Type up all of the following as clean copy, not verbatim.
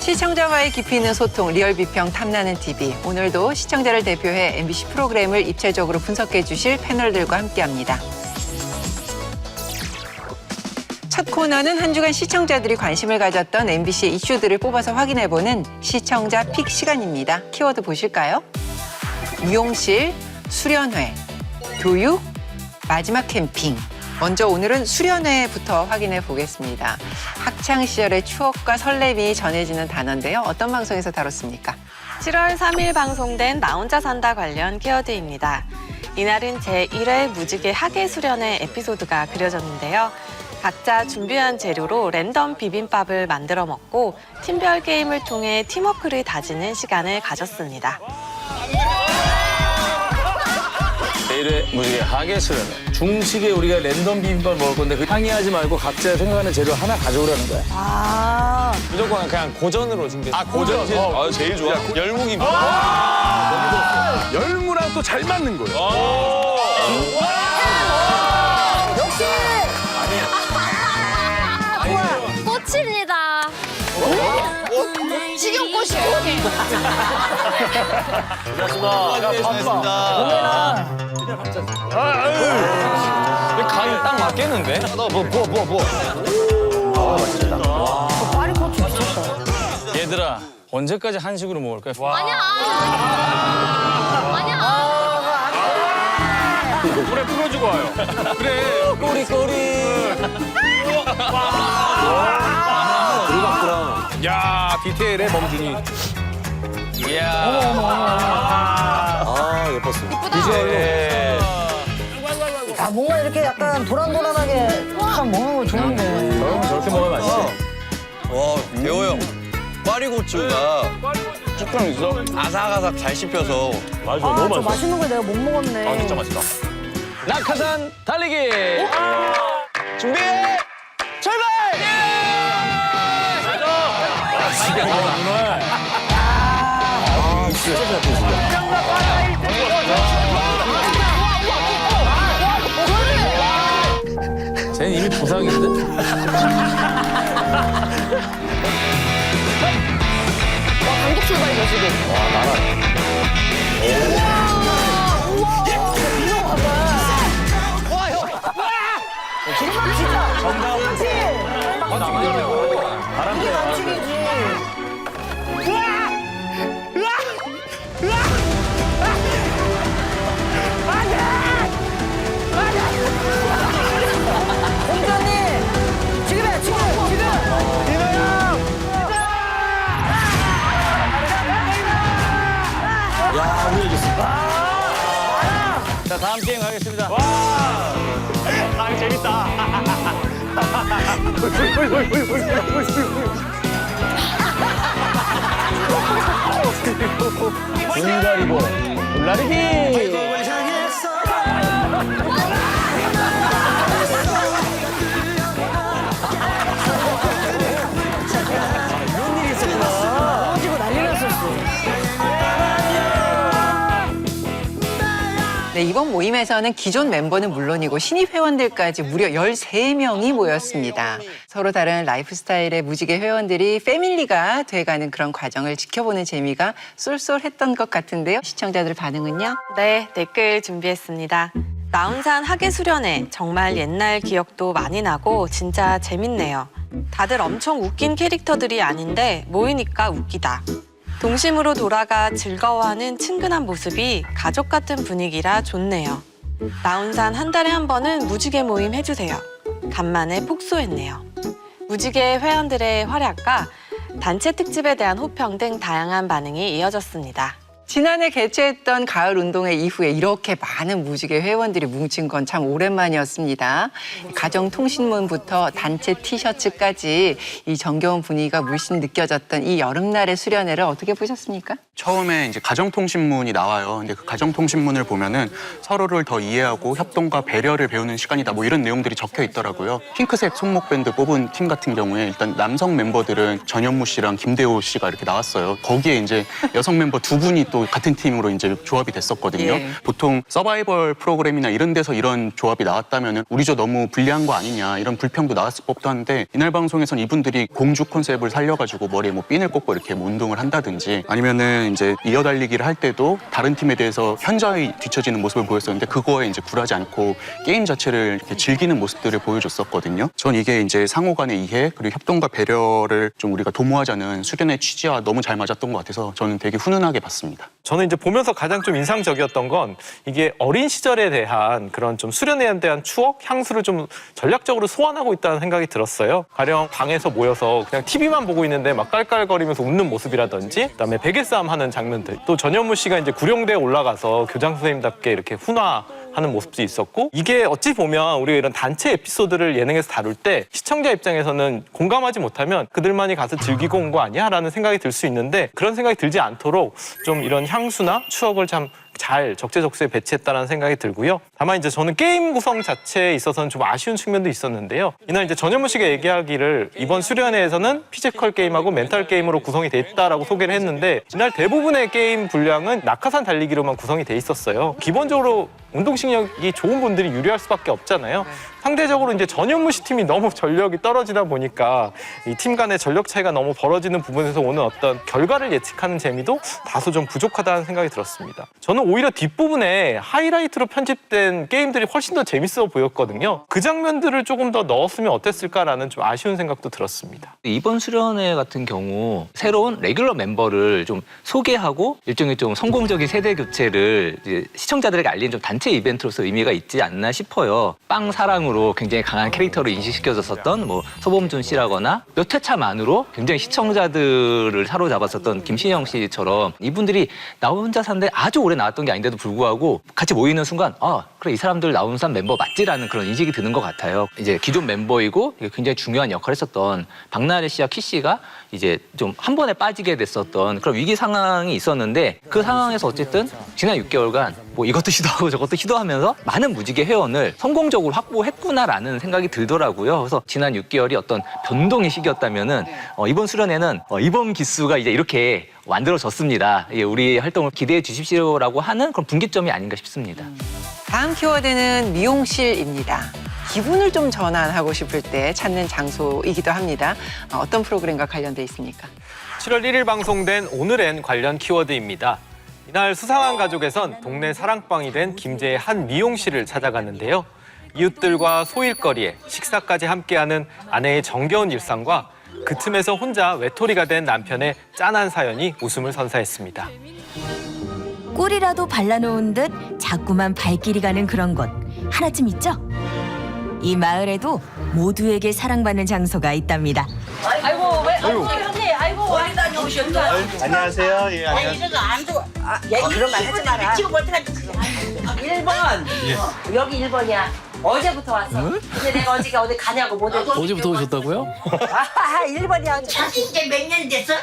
시청자와의 깊이 있는 소통, 리얼 비평 탐나는 TV. 오늘도 시청자를 대표해 MBC 프로그램을 입체적으로 분석해 주실 패널들과 함께합니다. 첫 코너는 한 주간 시청자들이 관심을 가졌던 MBC의 이슈들을 뽑아서 확인해보는 시청자 픽 시간입니다. 키워드 보실까요? 미용실, 수련회, 교육, 마지막 캠핑. 먼저 오늘은 수련회부터 확인해 보겠습니다. 학창 시절의 추억과 설렘이 전해지는 단어인데요. 어떤 방송에서 다뤘습니까? 7월 3일 방송된 나 혼자 산다 관련 키워드입니다. 이날은 제1회 무지개 학예 수련회 에피소드가 그려졌는데요. 각자 준비한 재료로 랜덤 비빔밥을 만들어 먹고 팀별 게임을 통해 팀워크를 다지는 시간을 가졌습니다. 제1회 무지개 학예 수련회. 중식에 우리가 랜덤 비빔밥 먹을 건데 그 항의하지 말고 각자 생각하는 재료 하나 가져오라는 거야. 무조건 그냥 고전으로 준비했어. 아, 고전? 제일 좋아. 열무김밥. 열무랑 또 잘 맞는 거예요. 역시! 꽃입니다. 식용꽃이요. 간이 딱 맞겠는데? 얘들아, 언제까지 한식으로 먹을 거야? 아니야. 물에 풀어주고 와요. 그래. 꼬리. 야, 디테일에 멍둥이. 이야. 아, 예뻤어. 비주얼로. 아, 뭔가 이렇게 약간 도란도란하게 참 먹는 거 좋은데. 저렇게 먹으면 맛있지. 와, 대호 형. 꽈리고추가 쭈꾸랑 있어? 아삭아삭 잘 씹혀서. 맞아, 아, 저 맛있는 걸 내가 못 먹었네. 아, 진짜 맛있다. 낙하산 달리기. 준비. 출발. 쟤는 이미 부상인데? 단독 출발이죠, 지금. 공주님! 지금이야, 지금! 자, 다음 게임 가겠습니다. 눈가리고 올라리기. 떨어지고 난리 났었어. 네, 이번 모임에서는 기존 멤버는 물론이고 신입 회원들까지 무려 13명이 모였습니다. 서로 다른 라이프 스타일의 무지개 회원들이 패밀리가 돼가는 그런 과정을 지켜보는 재미가 쏠쏠했던 것 같은데요. 시청자들 반응은요? 네, 댓글 준비했습니다. 나운산 학예 수련회 정말 옛날 기억도 많이 나고 진짜 재밌네요. 다들 엄청 웃긴 캐릭터들이 아닌데 모이니까 웃기다. 동심으로 돌아가 즐거워하는 친근한 모습이 가족 같은 분위기라 좋네요. 나운산 한 달에 한 번은 무지개 모임 해주세요. 간만에 폭소했네요. 무지개 회원들의 활약과 단체 특집에 대한 호평 등 다양한 반응이 이어졌습니다. 지난해 개최했던 가을 운동회 이후에 이렇게 많은 무지개 회원들이 뭉친 건 참 오랜만이었습니다. 가정통신문부터 단체 티셔츠까지 이 정겨운 분위기가 물씬 느껴졌던 이 여름날의 수련회를 어떻게 보셨습니까? 처음에 이제 가정통신문이 나와요. 근데 그 가정통신문을 보면은 서로를 더 이해하고 협동과 배려를 배우는 시간이다. 뭐 이런 내용들이 적혀 있더라고요. 핑크색 손목밴드 뽑은 팀 같은 경우에 일단 남성 멤버들은 전현무 씨랑 김대호 씨가 이렇게 나왔어요. 거기에 이제 여성 멤버 두 분이 또 같은 팀으로 이제 조합이 됐었거든요. 예. 보통 서바이벌 프로그램이나 이런 데서 이런 조합이 나왔다면은 우리 조 너무 불리한 거 아니냐 이런 불평도 나왔을 법도 한데 이날 방송에선 이분들이 공주 콘셉트를 살려가지고 머리에 뭐 핀을 꽂고 이렇게 뭐 운동을 한다든지 아니면은 이제 이어달리기를 할 때도 다른 팀에 대해서 현저히 뒤처지는 모습을 보였었는데 그거에 이제 굴하지 않고 게임 자체를 이렇게 즐기는 모습들을 보여줬었거든요. 전 이게 이제 상호 간의 이해 그리고 협동과 배려를 좀 우리가 도모하자는 수련의 취지와 너무 잘 맞았던 것 같아서 저는 되게 훈훈하게 봤습니다. 저는 이제 보면서 가장 좀 인상적이었던 건 이게 어린 시절에 대한 그런 좀 수련회에 대한 추억, 향수를 좀 전략적으로 소환하고 있다는 생각이 들었어요. 가령 방에서 모여서 그냥 TV만 보고 있는데 막 깔깔거리면서 웃는 모습이라든지 그다음에 베개 싸움 하는 장면들 또 전현무 씨가 이제 구룡대에 올라가서 교장 선생님답게 이렇게 훈화하는 모습도 있었고 이게 어찌 보면 우리가 이런 단체 에피소드를 예능에서 다룰 때 시청자 입장에서는 공감하지 못하면 그들만이 가서 즐기고 온 거 아니야? 라는 생각이 들 수 있는데 그런 생각이 들지 않도록 좀 이런 향수나 추억을 참 잘 적재적소에 배치했다는 생각이 들고요. 다만 이제 저는 게임 구성 자체에 있어서는 좀 아쉬운 측면도 있었는데요. 이날 이제 전현무 씨가 얘기하기를 이번 수련회에서는 피지컬 게임하고 멘탈 게임으로 구성이 돼 있다라고 소개를 했는데 이날 대부분의 게임 분량은 낙하산 달리기로만 구성이 돼 있었어요. 기본적으로 운동신경이 좋은 분들이 유리할 수밖에 없잖아요. 상대적으로 이제 전현무 씨 팀이 너무 전력이 떨어지다 보니까 이 팀 간의 전력 차이가 너무 벌어지는 부분에서 오는 어떤 결과를 예측하는 재미도 다소 좀 부족하다는 생각이 들었습니다. 저는 오히려 뒷부분에 하이라이트로 편집된 게임들이 훨씬 더 재밌어 보였거든요. 그 장면들을 조금 더 넣었으면 어땠을까라는 좀 아쉬운 생각도 들었습니다. 이번 수련회 같은 경우 새로운 레귤러 멤버를 좀 소개하고 일종의 좀 성공적인 세대 교체를 이제 시청자들에게 알리는 좀 단체 이벤트로서 의미가 있지 않나 싶어요. 빵 사랑으로 굉장히 강한 캐릭터로 인식시켜졌었던 뭐 서범준 씨라거나 몇 회차만으로 굉장히 시청자들을 사로잡았었던 김신영 씨처럼 이분들이 나 혼자 사는데 아주 오래 나왔던 게 아닌데도 불구하고 같이 모이는 순간 아 그래 이 사람들 나온 사람 멤버 맞지라는 그런 인식이 드는 것 같아요. 이제 기존 멤버이고 굉장히 중요한 역할을 했었던 박나래 씨와 키 씨가 이제 좀 한 번에 빠지게 됐었던 그런 위기 상황이 있었는데 그 상황에서 어쨌든 지난 6개월간 뭐 이것도 시도하고 저것도 시도하면서 많은 무지개 회원을 성공적으로 확보했구나라는 생각이 들더라고요. 그래서 지난 6개월이 어떤 변동의 시기였다면은 이번 수련회는 이번 기수가 이제 이렇게 만들어졌습니다. 우리 활동을 기대해 주십시오라고 하는 그런 분기점이 아닌가 싶습니다. 다음 키워드는 미용실입니다. 기분을 좀 전환하고 싶을 때 찾는 장소이기도 합니다. 어떤 프로그램과 관련돼 있습니까? 7월 1일 방송된 오늘엔 관련 키워드입니다. 이날 수상한 가족에선 동네 사랑방이 된 김제의 한 미용실을 찾아갔는데요. 이웃들과 소일거리에 식사까지 함께하는 아내의 정겨운 일상과 그 틈에서 혼자 외톨이가 된 남편의 짠한 사연이 웃음을 선사했습니다. 꿀이라도 발라놓은 듯 자꾸만 발길이 가는 그런 곳 하나쯤 있죠? 이 마을에도 모두에게 사랑받는 장소가 있답니다. 아이고 왜 언니 아이고 어디 다녀오셨어? 안녕하세요. 예, 안녕하세요. 이거 안 좋아. 야 그런 말 하지 마라. 지금 어떡하지? 1번. 여기 1번이야. 어제부터 왔어. 근데 내가 어디 가냐고 못 했어. 어제부터 오셨다고요? 아 1번이야. 자식 이제 몇 년 됐어?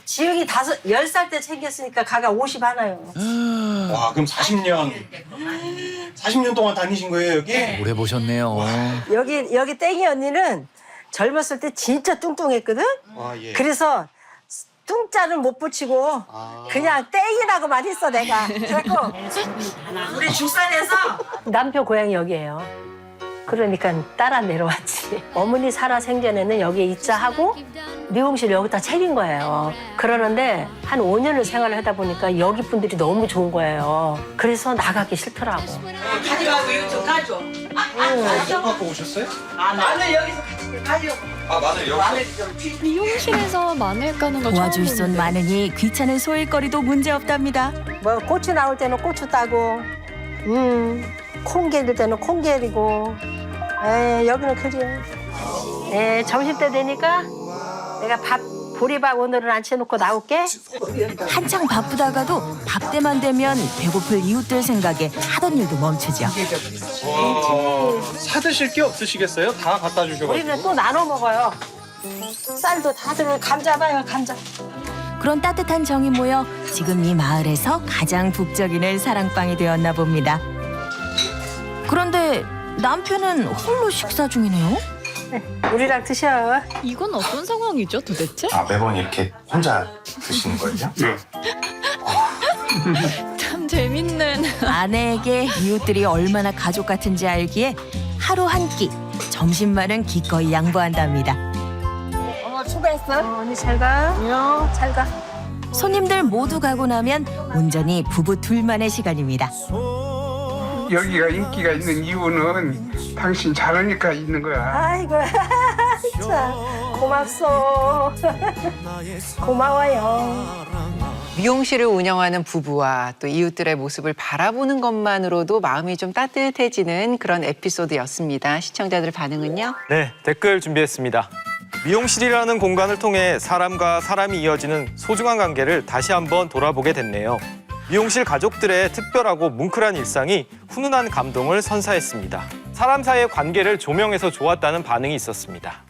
지영이 10살 때 챙겼으니까 가가 50 하나요. 와, 그럼 40년 동안 다니신 거예요, 여기? 오래 보셨네요. 여기 땡이 언니는 젊었을 때 진짜 뚱뚱했거든? 아, 예. 그래서 뚱자는 못 붙이고 그냥 땡이라고만 했어 내가. 그래갖고 우리 죽산에서 남편 고향이 여기예요. 그러니까 따라 내려왔지. 어머니 살아 생전에는 여기에 입사하고 미용실 여기다 차린 거예요. 그러는데 한 5년을 생활을 하다 보니까 여기 분들이 너무 좋은 거예요. 그래서 나가기 싫더라고. 가지 말고 이거 좀 가져. 갖고 오셨어요? 마늘 여기서 같이 가려고. 아, 마늘 여기. 마늘 좀 미용실에서 마늘 까는 거 도와줄 손 많으니 귀찮은 소일거리도 문제없답니다. 뭐 고추 나올 때는 고추 따고 콩 게릴 때는 콩 게리고 여기는 그래. 점심 때 되니까 내가 보리밥 오늘은 안 채놓고 나올게. 한창 바쁘다가도 밥 때만 되면 배고플 이웃들 생각에 하던 일도 멈추죠. 사드실 게 없으시겠어요? 다 갖다 주셔가지고. 우리는 또 나눠 먹어요. 쌀도 다들 감자 봐요 감자. 그런 따뜻한 정이 모여 지금 이 마을에서 가장 북적이는 사랑방이 되었나 봅니다. 그런데 남편은 홀로 식사 중이네요. 우리랑 드셔. 이건 어떤 상황이죠, 도대체? 매번 이렇게 혼자 드시는 거예요? 참 재밌는. 아내에게 이웃들이 얼마나 가족 같은지 알기에 하루 한 끼, 점심만은 기꺼이 양보한답니다. 오늘 수고했어. 언니 잘 가. 잘 가. 손님들 모두 가고 나면 온전히 부부 둘만의 시간입니다. 여기가 인기가 있는 이유는 당신 잘하니까 있는 거야. 아이고, 참 고맙소. 고마워요. 미용실을 운영하는 부부와 또 이웃들의 모습을 바라보는 것만으로도 마음이 좀 따뜻해지는 그런 에피소드였습니다. 시청자들 반응은요? 네, 댓글 준비했습니다. 미용실이라는 공간을 통해 사람과 사람이 이어지는 소중한 관계를 다시 한번 돌아보게 됐네요. 미용실 가족들의 특별하고 뭉클한 일상이 훈훈한 감동을 선사했습니다. 사람 사이의 관계를 조명해서 좋았다는 반응이 있었습니다.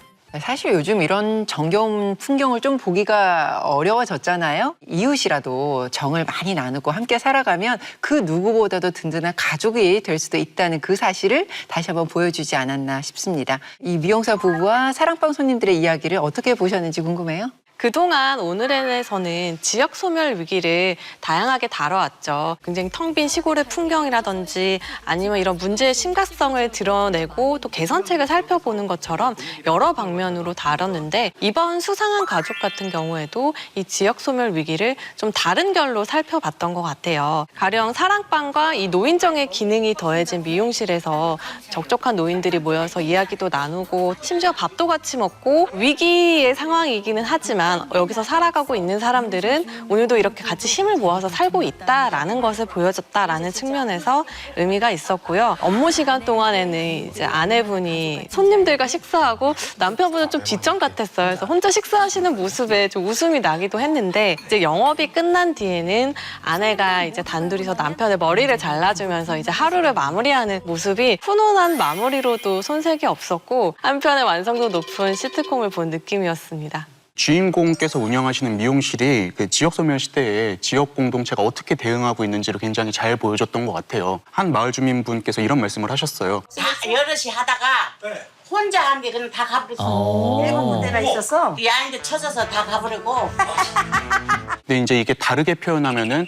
사실 요즘 이런 정겨운 풍경을 좀 보기가 어려워졌잖아요. 이웃이라도 정을 많이 나누고 함께 살아가면 그 누구보다도 든든한 가족이 될 수도 있다는 그 사실을 다시 한번 보여주지 않았나 싶습니다. 이 미용사 부부와 사랑방 손님들의 이야기를 어떻게 보셨는지 궁금해요. 그동안 오늘에서는 지역 소멸 위기를 다양하게 다뤄왔죠. 굉장히 텅 빈 시골의 풍경이라든지 아니면 이런 문제의 심각성을 드러내고 또 개선책을 살펴보는 것처럼 여러 방면으로 다뤘는데 이번 수상한 가족 같은 경우에도 이 지역 소멸 위기를 좀 다른 결로 살펴봤던 것 같아요. 가령 사랑방과 이 노인정의 기능이 더해진 미용실에서 적적한 노인들이 모여서 이야기도 나누고 심지어 밥도 같이 먹고 위기의 상황이기는 하지만 여기서 살아가고 있는 사람들은 오늘도 이렇게 같이 힘을 모아서 살고 있다라는 것을 보여줬다라는 측면에서 의미가 있었고요. 업무 시간 동안에는 이제 아내분이 손님들과 식사하고 남편분은 좀 뒷전 같았어요. 그래서 혼자 식사하시는 모습에 좀 웃음이 나기도 했는데 이제 영업이 끝난 뒤에는 아내가 이제 단둘이서 남편의 머리를 잘라주면서 이제 하루를 마무리하는 모습이 훈훈한 마무리로도 손색이 없었고 한편에 완성도 높은 시트콤을 본 느낌이었습니다. 주인공께서 운영하시는 미용실이 그 지역 소멸 시대에 지역 공동체가 어떻게 대응하고 있는지를 굉장히 잘 보여줬던 것 같아요. 한 마을 주민분께서 이런 말씀을 하셨어요. 다 여럿이 하다가 혼자 한 게 그냥 다 가버렸어. 일곱 군데가 있었어. 야인데 쳐져서 다 가버리고. 근데 이제 이게 다르게 표현하면은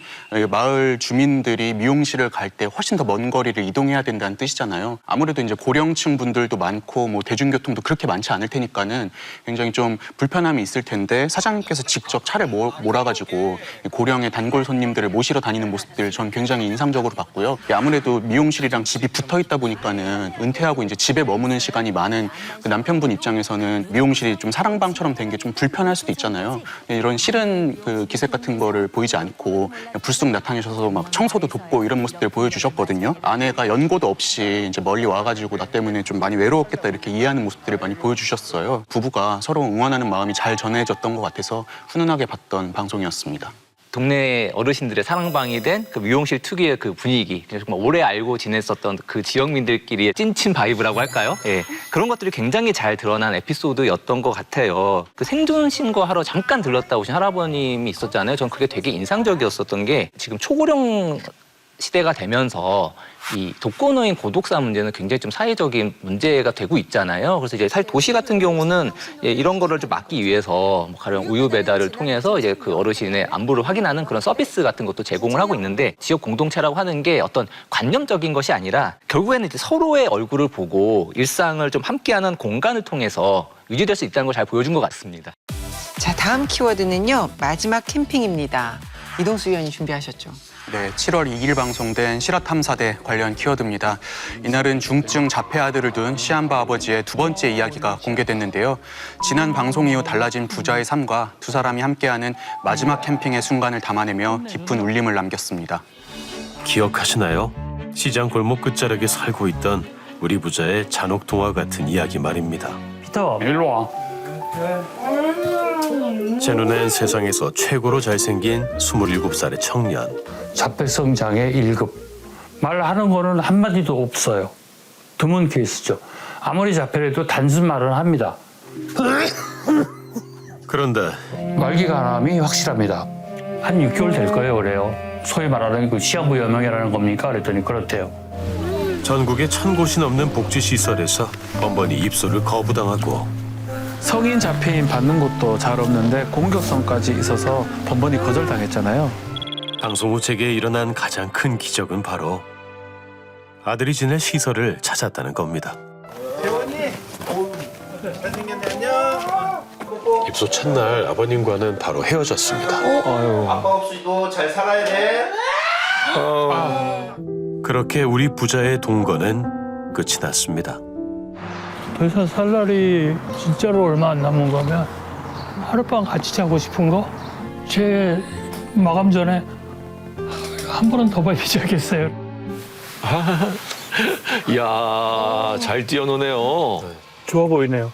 마을 주민들이 미용실을 갈 때 훨씬 더 먼 거리를 이동해야 된다는 뜻이잖아요. 아무래도 이제 고령층 분들도 많고 뭐 대중교통도 그렇게 많지 않을 테니까는 굉장히 좀 불편함이 있을 텐데 사장님께서 직접 차를 몰아가지고 고령의 단골 손님들을 모시러 다니는 모습들 전 굉장히 인상적으로 봤고요. 아무래도 미용실이랑 집이 붙어 있다 보니까는 은퇴하고 이제 집에 머무는 시간이 많은 그 남편분 입장에서는 미용실이 좀 사랑방처럼 된 게 좀 불편할 수도 있잖아요. 이런 싫은 그 기색 같은 거를 보이지 않고 불쑥 나타내셔서 막 청소도 돕고 이런 모습들 보여주셨거든요. 아내가 연고도 없이 이제 멀리 와가지고 나 때문에 좀 많이 외로웠겠다 이렇게 이해하는 모습들을 많이 보여주셨어요. 부부가 서로 응원하는 마음이 잘 전해졌던 것 같아서 훈훈하게 봤던 방송이었습니다. 동네 어르신들의 사랑방이 된 그 미용실 특유의 그 분위기, 정말 오래 알고 지냈었던 그 지역민들끼리의 찐친 바이브라고 할까요? 예, 그런 것들이 굉장히 잘 드러난 에피소드였던 것 같아요. 그 생존 신고하러 잠깐 들렀다 오신 할아버님이 있었잖아요. 전 그게 되게 인상적이었었던 게 지금 초고령 시대가 되면서 이 독거노인 고독사 문제는 굉장히 좀 사회적인 문제가 되고 있잖아요. 그래서 이제 사실 도시 같은 경우는 이런 거를 좀 막기 위해서 가령 우유 배달을 통해서 이제 그 어르신의 안부를 확인하는 그런 서비스 같은 것도 제공을 하고 있는데 지역 공동체라고 하는 게 어떤 관념적인 것이 아니라 결국에는 이제 서로의 얼굴을 보고 일상을 좀 함께하는 공간을 통해서 유지될 수 있다는 걸 잘 보여준 것 같습니다. 자, 다음 키워드는요. 마지막 캠핑입니다. 이동수 위원이 준비하셨죠. 네, 7월 2일 방송된 실화탐사대 관련 키워드입니다. 이날은 중증 자폐 아들을 둔 시한바 아버지의 두 번째 이야기가 공개됐는데요. 지난 방송 이후 달라진 부자의 삶과 두 사람이 함께하는 마지막 캠핑의 순간을 담아내며 깊은 울림을 남겼습니다. 기억하시나요? 시장 골목 끝자락에 살고 있던 우리 부자의 잔혹동화 같은 이야기 말입니다. 피터, 일로 와. 제 눈엔 세상에서 최고로 잘생긴 27살의 청년. 자폐성 장애 1급. 말하는 거는 한마디도 없어요. 드문 케이스죠. 아무리 자폐라도 단순 말은 합니다. 그런데 말기감이 확실합니다. 한 6개월 될 거예요, 그래요. 소위 말하는 그 시한부 여명이라는 겁니까? 그랬더니 그렇대요. 전국에 1000곳이 넘는 복지시설에서 번번이 입소를 거부당하고 성인 자폐인 받는 곳도 잘 없는데 공격성까지 있어서 번번이 거절당했잖아요. 방송 후 제게 일어난 가장 큰 기적은 바로 아들이 지낼 시설을 찾았다는 겁니다. 대원이, 잘생겼네, 안녕. 입소 첫날 아버님과는 바로 헤어졌습니다. 아빠 없이도 잘 살아야 돼. 그렇게 우리 부자의 동거는 끝이 났습니다. 더 이상 살 날이 진짜로 얼마 안 남은 거면 하룻밤 같이 자고 싶은 거? 제 마감 전에 한 번은 더 봐야 되겠어요. 이야, 잘 뛰어노네요. 좋아 보이네요.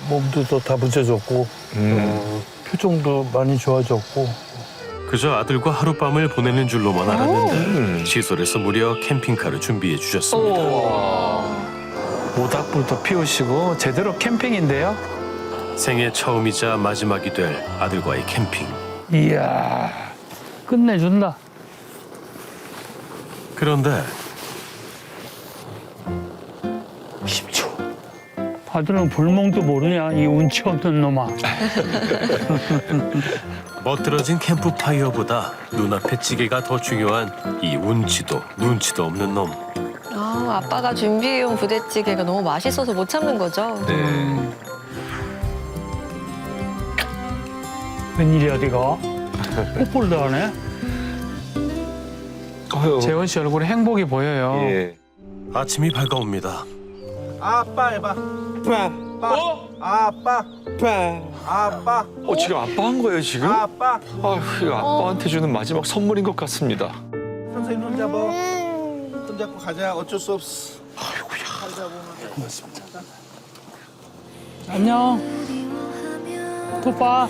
몸도 더 다부져졌고 표정도 많이 좋아졌고. 그저 아들과 하룻밤을 보내는 줄로만 알았는데 시설에서 무려 캠핑카를 준비해 주셨습니다. 모닥불도 피우시고 제대로 캠핑인데요. 생애 처음이자 마지막이 될 아들과의 캠핑. 이야, 끝내준다. 그런데 10초. 아들은 불멍도 모르냐, 이 운치 없는 놈아. 멋들어진 캠프파이어보다 눈앞의 찌개가 더 중요한 이 운치도 눈치도 없는 놈. 아빠가 준비해온 부대찌개가 너무 맛있어서 못 참는 거죠. 웬일이야, 네가? 뽀뽀를 다 하네? 재원 씨 얼굴에 행복이 보여요. 아침이 밝아옵니다. 아빠 해봐. 아빠. 아빠. 지금 아빠 한 거예요, 지금? 아빠. 이거 아빠한테 주는 마지막 선물인 것 같습니다. 선생님 손 잡아. 손 잡고 가자. 어쩔 수 없어. 고맙습니다. 안녕. 또 봐.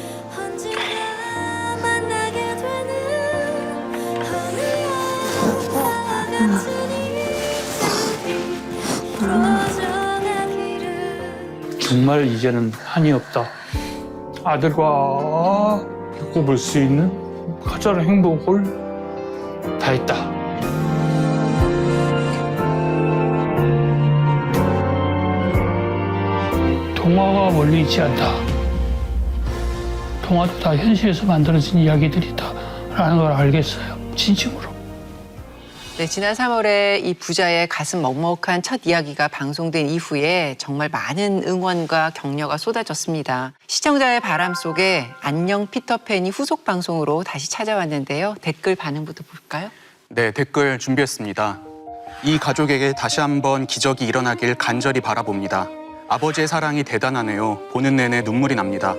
정말 이제는 한이 없다. 아들과 겪어볼 수 있는 가장 행복을 다 했다. 동화가 멀리 있지 않다. 동화도 다 현실에서 만들어진 이야기들이다라는 걸 알겠어요. 진심으로. 네, 지난 3월에 이 부자의 가슴 먹먹한 첫 이야기가 방송된 이후에 정말 많은 응원과 격려가 쏟아졌습니다. 시청자의 바람 속에 안녕 피터팬이 후속 방송으로 다시 찾아왔는데요. 댓글 반응부터 볼까요? 네, 댓글 준비했습니다. 이 가족에게 다시 한번 기적이 일어나길 간절히 바라봅니다. 아버지의 사랑이 대단하네요. 보는 내내 눈물이 납니다.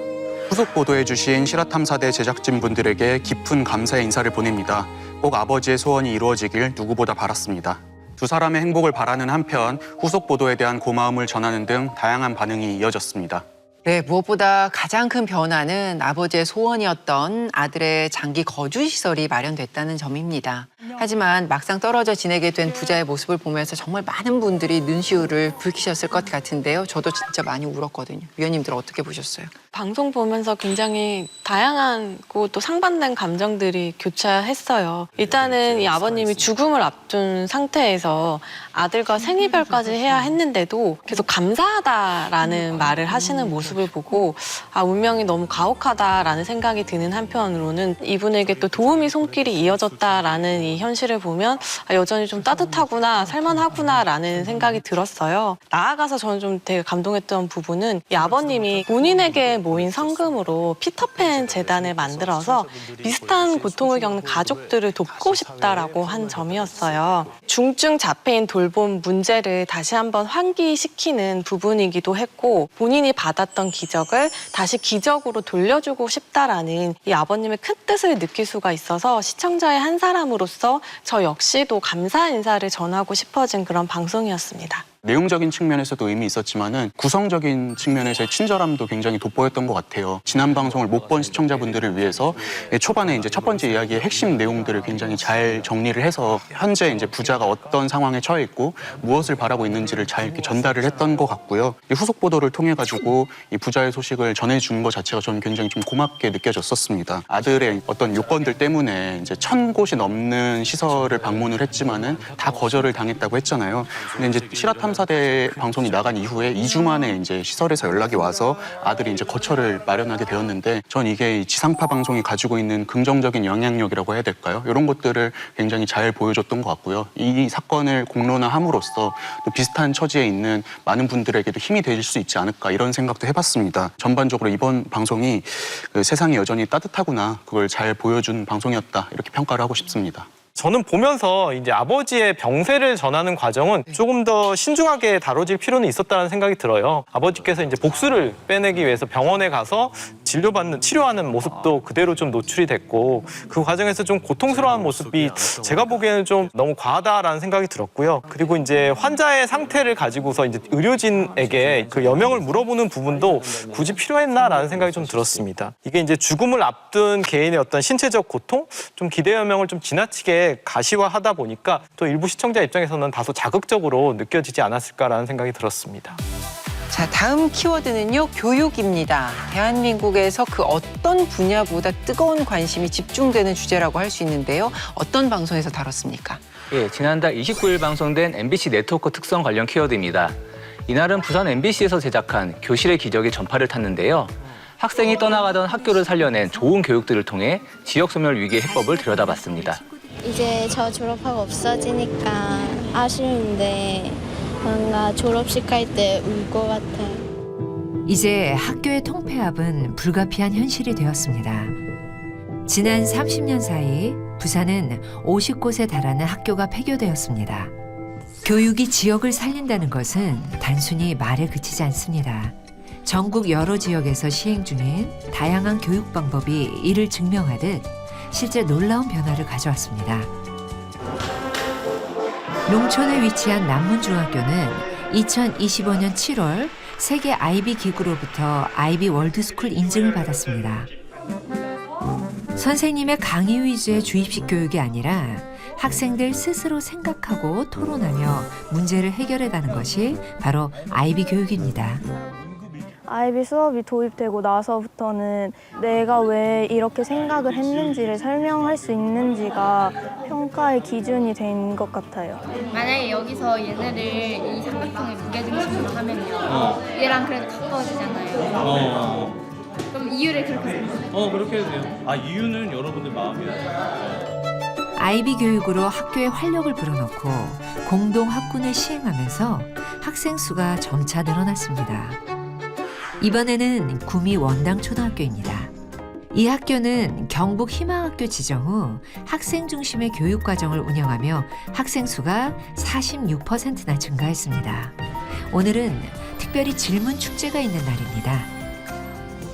후속 보도해주신 실화탐사대 제작진분들에게 깊은 감사의 인사를 보냅니다. 꼭 아버지의 소원이 이루어지길 누구보다 바랐습니다. 두 사람의 행복을 바라는 한편 후속 보도에 대한 고마움을 전하는 등 다양한 반응이 이어졌습니다. 네, 무엇보다 가장 큰 변화는 아버지의 소원이었던 아들의 장기 거주시설이 마련됐다는 점입니다. 하지만 막상 떨어져 지내게 된 부자의 모습을 보면서 정말 많은 분들이 눈시울을 붉히셨을 것 같은데요. 저도 진짜 많이 울었거든요. 위원님들 어떻게 보셨어요? 방송 보면서 굉장히 다양하고 또 상반된 감정들이 교차했어요. 일단은 이 아버님이 죽음을 앞둔 상태에서 아들과 생이별까지 해야 했는데도 계속 감사하다라는 말을 하시는 모습을 보고 운명이 너무 가혹하다라는 생각이 드는 한편으로는 이분에게 또 도움이 손길이 이어졌다라는 이 현실을 보면 여전히 좀 따뜻하구나, 살만하구나라는 생각이 들었어요. 나아가서 저는 좀 되게 감동했던 부분은 이 아버님이 본인에게 모인 성금으로 피터팬 재단을 만들어서 비슷한 고통을 겪는 가족들을 돕고 싶다라고 한 점이었어요. 중증 자폐인 돌봄 문제를 다시 한번 환기시키는 부분이기도 했고 본인이 받았던 기적을 다시 기적으로 돌려주고 싶다라는 이 아버님의 큰 뜻을 느낄 수가 있어서 시청자의 한 사람으로서 저 역시도 감사 인사를 전하고 싶어진 그런 방송이었습니다. 내용적인 측면에서도 의미 있었지만은 구성적인 측면에서의 친절함도 굉장히 돋보였던 것 같아요. 지난 방송을 못 본 시청자분들을 위해서 초반에 이제 첫 번째 이야기의 핵심 내용들을 굉장히 잘 정리를 해서 현재 이제 부자가 어떤 상황에 처해 있고 무엇을 바라고 있는지를 잘 이렇게 전달을 했던 것 같고요. 이 후속 보도를 통해 가지고 이 부자의 소식을 전해준 것 자체가 저는 굉장히 좀 고맙게 느껴졌었습니다. 아들의 어떤 요건들 때문에 이제 1,000곳이 넘는 시설을 방문을 했지만은 다 거절을 당했다고 했잖아요. 근데 이제 실화탐사대 방송이 나간 이후에 2주 만에 이제 시설에서 연락이 와서 아들이 이제 거처를 마련하게 되었는데 전 이게 이 지상파 방송이 가지고 있는 긍정적인 영향력이라고 해야 될까요? 이런 것들을 굉장히 잘 보여줬던 것 같고요. 이 사건을 공론화함으로써 또 비슷한 처지에 있는 많은 분들에게도 힘이 될 수 있지 않을까 이런 생각도 해봤습니다. 전반적으로 이번 방송이 세상이 여전히 따뜻하구나 그걸 잘 보여준 방송이었다 이렇게 평가를 하고 싶습니다. 저는 보면서 이제 아버지의 병세를 전하는 과정은 조금 더 신중하게 다뤄질 필요는 있었다는 생각이 들어요. 아버지께서 이제 복수를 빼내기 위해서 병원에 가서 치료하는 모습도 그대로 좀 노출이 됐고 그 과정에서 좀 고통스러운 모습이 제가 보기에는 좀 너무 과하다라는 생각이 들었고요. 그리고 이제 환자의 상태를 가지고서 이제 의료진에게 그 여명을 물어보는 부분도 굳이 필요했나라는 생각이 좀 들었습니다. 이게 이제 죽음을 앞둔 개인의 어떤 신체적 고통, 좀 기대 여명을 좀 지나치게 가시화하다 보니까 또 일부 시청자 입장에서는 다소 자극적으로 느껴지지 않았을까라는 생각이 들었습니다. 자, 다음 키워드는요, 교육입니다. 대한민국에서 그 어떤 분야보다 뜨거운 관심이 집중되는 주제라고 할 수 있는데요. 어떤 방송에서 다뤘습니까? 예, 지난달 29일 방송된 MBC 네트워크 특성 관련 키워드입니다. 이날은 부산 MBC에서 제작한 교실의 기적이 전파를 탔는데요. 학생이 떠나가던 학교를 살려낸 좋은 교육들을 통해 지역 소멸 위기의 해법을 들여다봤습니다. 이제 저 졸업하고 없어지니까 아쉬운데 뭔가 졸업식 할 때 울 것 같아요. 이제 학교의 통폐합은 불가피한 현실이 되었습니다. 지난 30년 사이 부산은 50곳에 달하는 학교가 폐교되었습니다. 교육이 지역을 살린다는 것은 단순히 말에 그치지 않습니다. 전국 여러 지역에서 시행 중인 다양한 교육 방법이 이를 증명하듯 실제 놀라운 변화를 가져왔습니다. 농촌에 위치한 남문중학교는 2025년 7월 세계 아이비 기구로부터 아이비 월드스쿨 인증을 받았습니다. 선생님의 강의 위주의 주입식 교육이 아니라 학생들 스스로 생각하고 토론하며 문제를 해결해가는 것이 바로 아이비 교육입니다. 아이비 수업이 도입되고 나서부터는 내가 왜 이렇게 생각을 했는지를 설명할 수 있는지가 평가의 기준이 된 것 같아요. 만약에 여기서 얘네를 이 삼각형의 무게중심으로 하면요. 얘랑 그래도 가까워지잖아요. 그럼 이유를 그렇게 생각해요. 그렇게 해도 돼요. 아, 이유는 여러분들 마음이에요. 아이비 교육으로 학교에 활력을 불어넣고 공동 학군을 시행하면서 학생 수가 점차 늘어났습니다. 이번에는 구미 원당초등학교입니다. 이 학교는 경북 희망학교 지정 후 학생 중심의 교육과정을 운영하며 학생 수가 46%나 증가했습니다. 오늘은 특별히 질문 축제가 있는 날입니다.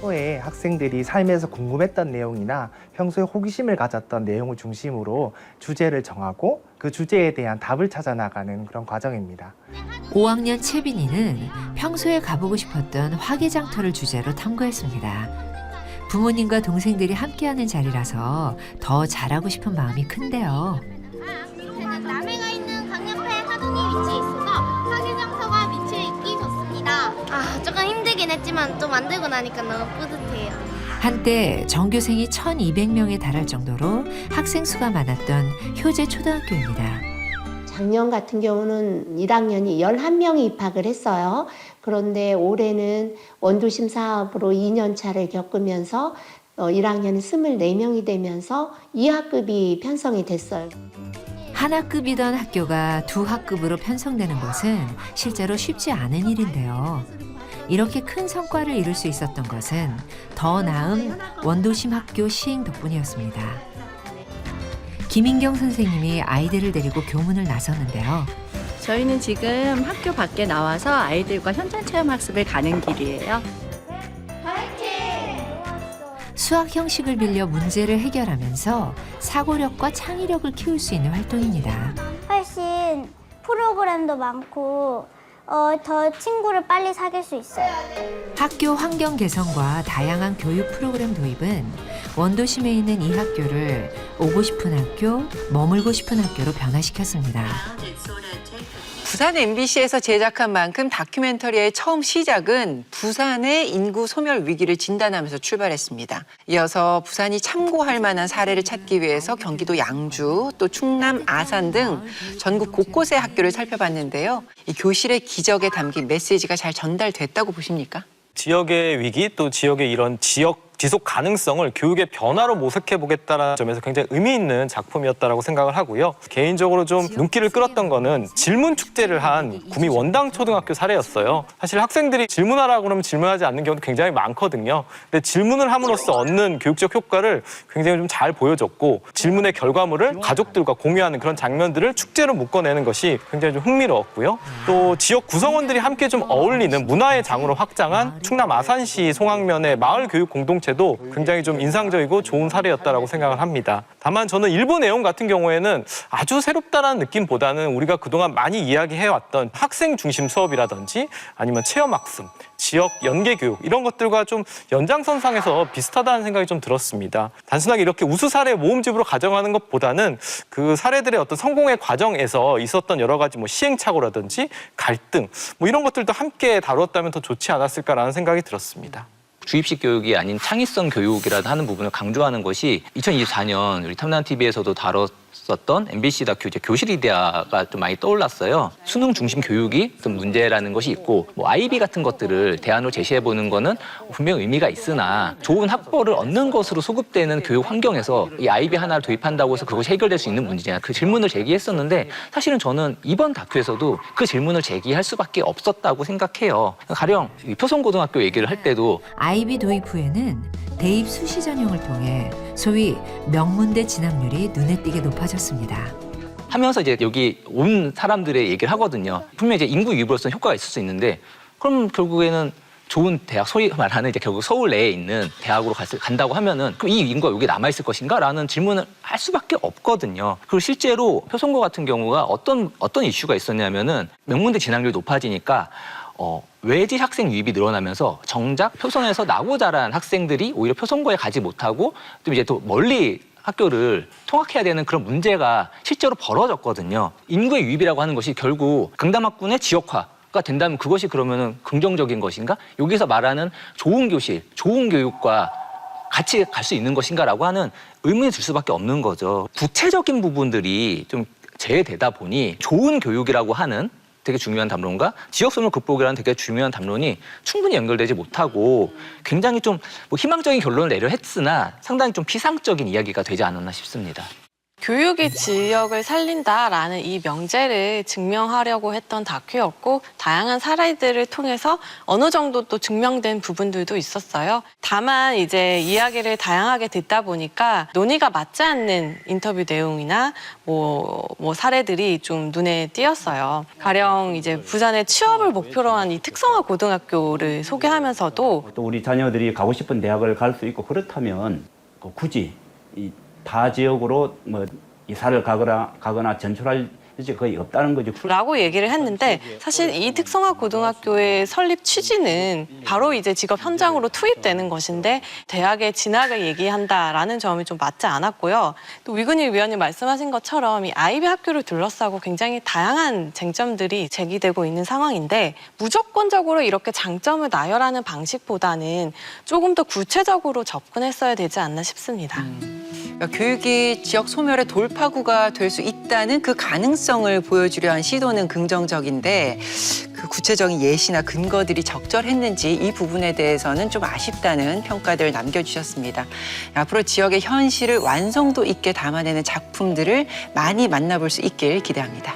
평소에 학생들이 삶에서 궁금했던 내용이나 평소에 호기심을 가졌던 내용을 중심으로 주제를 정하고 그 주제에 대한 답을 찾아 나가는 그런 과정입니다. 5학년 채빈이는 평소에 가보고 싶었던 화개장터를 주제로 탐구했습니다. 부모님과 동생들이 함께하는 자리라서 더 잘하고 싶은 마음이 큰데요. 남해가 있는 강연패 하동이 위치해 있어서 화개장터가 위치해 있기 좋습니다. 조금 힘들긴 했지만 또 만들고 나니까 너무 뿌듯해요. 한때 전교생이 1,200명에 달할 정도로 학생 수가 많았던 효재 초등학교입니다. 작년 같은 경우는 1학년이 11명이 입학을 했어요. 그런데 올해는 원도심 사업으로 2년 차를 겪으면서 1학년은 24명이 되면서 2학급이 편성이 됐어요. 한 학급이던 학교가 2학급으로 편성되는 것은 실제로 쉽지 않은 일인데요. 이렇게 큰 성과를 이룰 수 있었던 것은 더 나은 원도심 학교 시행 덕분이었습니다. 김인경 선생님이 아이들을 데리고 교문을 나섰는데요. 저희는 지금 학교 밖에 나와서 아이들과 현장 체험 학습을 가는 길이에요. 수학 형식을 빌려 문제를 해결하면서 사고력과 창의력을 키울 수 있는 활동입니다. 훨씬 프로그램도 많고 더 친구를 빨리 사귈 수 있어요. 학교 환경 개선과 다양한 교육 프로그램 도입은 원도심에 있는 이 학교를 오고 싶은 학교, 머물고 싶은 학교로 변화시켰습니다. 부산 MBC에서 제작한 만큼 다큐멘터리의 처음 시작은 부산의 인구 소멸 위기를 진단하면서 출발했습니다. 이어서 부산이 참고할 만한 사례를 찾기 위해서 경기도 양주, 또 충남 아산 등 전국 곳곳의 학교를 살펴봤는데요. 이 교실의 기적에 담긴 메시지가 잘 전달됐다고 보십니까? 지역의 위기 또 지역의 이런 지속 가능성을 교육의 변화로 모색해 보겠다는 점에서 굉장히 의미 있는 작품이었다고 생각을 하고요. 개인적으로 좀 눈길을 끌었던 거는 질문 축제를 한 구미 원당초등학교 사례였어요. 사실 학생들이 질문하라고 그러면 질문하지 않는 경우도 굉장히 많거든요. 근데 질문을 함으로써 얻는 교육적 효과를 굉장히 좀 잘 보여줬고 질문의 결과물을 가족들과 공유하는 그런 장면들을 축제로 묶어내는 것이 굉장히 좀 흥미로웠고요. 또 지역 구성원들이 함께 좀 어울리는 문화의 장으로 확장한 충남 아산시 송악면의 마을 교육 공동체 도 굉장히 좀 인상적이고 좋은 사례였다라고 생각을 합니다. 다만 저는 일부 내용 같은 경우에는 아주 새롭다라는 느낌보다는 우리가 그동안 많이 이야기해왔던 학생 중심 수업이라든지 아니면 체험학습, 지역 연계 교육 이런 것들과 좀 연장선상에서 비슷하다는 생각이 좀 들었습니다. 단순하게 이렇게 우수 사례 모음집으로 가정하는 것보다는 그 사례들의 어떤 성공의 과정에서 있었던 여러 가지 뭐 시행착오라든지 갈등 뭐 이런 것들도 함께 다루었다면 더 좋지 않았을까라는 생각이 들었습니다. 주입식 교육이 아닌 창의성 교육이라도 하는 부분을 강조하는 것이 2024년 우리 탐난TV에서도 다뤘었던 MBC 다큐 이제 교실 이데아가 좀 많이 떠올랐어요. 수능 중심 교육이 좀 문제라는 것이 있고 뭐 아이비 같은 것들을 대안으로 제시해보는 거는 분명히 의미가 있으나 좋은 학벌을 얻는 것으로 소급되는 교육 환경에서 이 아이비 하나를 도입한다고 해서 그것이 해결될 수 있는 문제냐 그 질문을 제기했었는데 사실은 저는 이번 다큐에서도 그 질문을 제기할 수밖에 없었다고 생각해요. 가령 표성고등학교 얘기를 할 때도 아이비 도입 후에는 대입 수시 전형을 통해 소위 명문대 진학률이 눈에 띄게 높아졌습니다. 하면서 이제 여기 온 사람들의 얘기를 하거든요. 분명히 이제 인구 유입으로서는 효과가 있을 수 있는데 그럼 결국에는 좋은 대학, 소위 말하는 이제 결국 서울 내에 있는 대학으로 간다고 하면은 그럼 이 인구가 여기 남아 있을 것인가? 라는 질문을 할 수밖에 없거든요. 그리고 실제로 표성고 같은 경우가 어떤 이슈가 있었냐면은 명문대 진학률이 높아지니까 외지 학생 유입이 늘어나면서 정작 표성에서 나고 자란 학생들이 오히려 표성고에 가지 못하고 또 이제 또 멀리 학교를 통학해야 되는 그런 문제가 실제로 벌어졌거든요. 인구의 유입이라고 하는 것이 결국 강남학군의 지역화가 된다면 그것이 그러면은 긍정적인 것인가? 여기서 말하는 좋은 교실, 좋은 교육과 같이 갈 수 있는 것인가라고 하는 의문이 들 수밖에 없는 거죠. 구체적인 부분들이 좀 제외되다 보니 좋은 교육이라고 하는 되게 중요한 담론과 지역소멸 극복이라는 되게 중요한 담론이 충분히 연결되지 못하고 굉장히 좀 뭐 희망적인 결론을 내려 했으나 상당히 좀 피상적인 이야기가 되지 않았나 싶습니다. 교육이 지역을 살린다라는 이 명제를 증명하려고 했던 다큐였고 다양한 사례들을 통해서 어느 정도 또 증명된 부분들도 있었어요. 다만 이제 이야기를 다양하게 듣다 보니까 논의가 맞지 않는 인터뷰 내용이나 뭐 사례들이 좀 눈에 띄었어요. 가령 이제 부산의 취업을 목표로 한 이 특성화 고등학교를 소개하면서도 또 우리 자녀들이 가고 싶은 대학을 갈 수 있고 그렇다면 굳이 이 타 지역으로 뭐 이사를 가거나 전출할 일이 거의 없다는 거죠. 라고 얘기를 했는데 사실 이 특성화 고등학교의 설립 취지는 바로 이제 직업 현장으로 투입되는 것인데 대학의 진학을 얘기한다라는 점이 좀 맞지 않았고요. 또 위근일 위원님 말씀하신 것처럼 이 아이비 학교를 둘러싸고 굉장히 다양한 쟁점들이 제기되고 있는 상황인데 무조건적으로 이렇게 장점을 나열하는 방식보다는 조금 더 구체적으로 접근했어야 되지 않나 싶습니다. 교육이 지역 소멸의 돌파구가 될 수 있다는 그 가능성을 보여주려 한 시도는 긍정적인데 그 구체적인 예시나 근거들이 적절했는지 이 부분에 대해서는 좀 아쉽다는 평가들 남겨주셨습니다. 앞으로 지역의 현실을 완성도 있게 담아내는 작품들을 많이 만나볼 수 있길 기대합니다.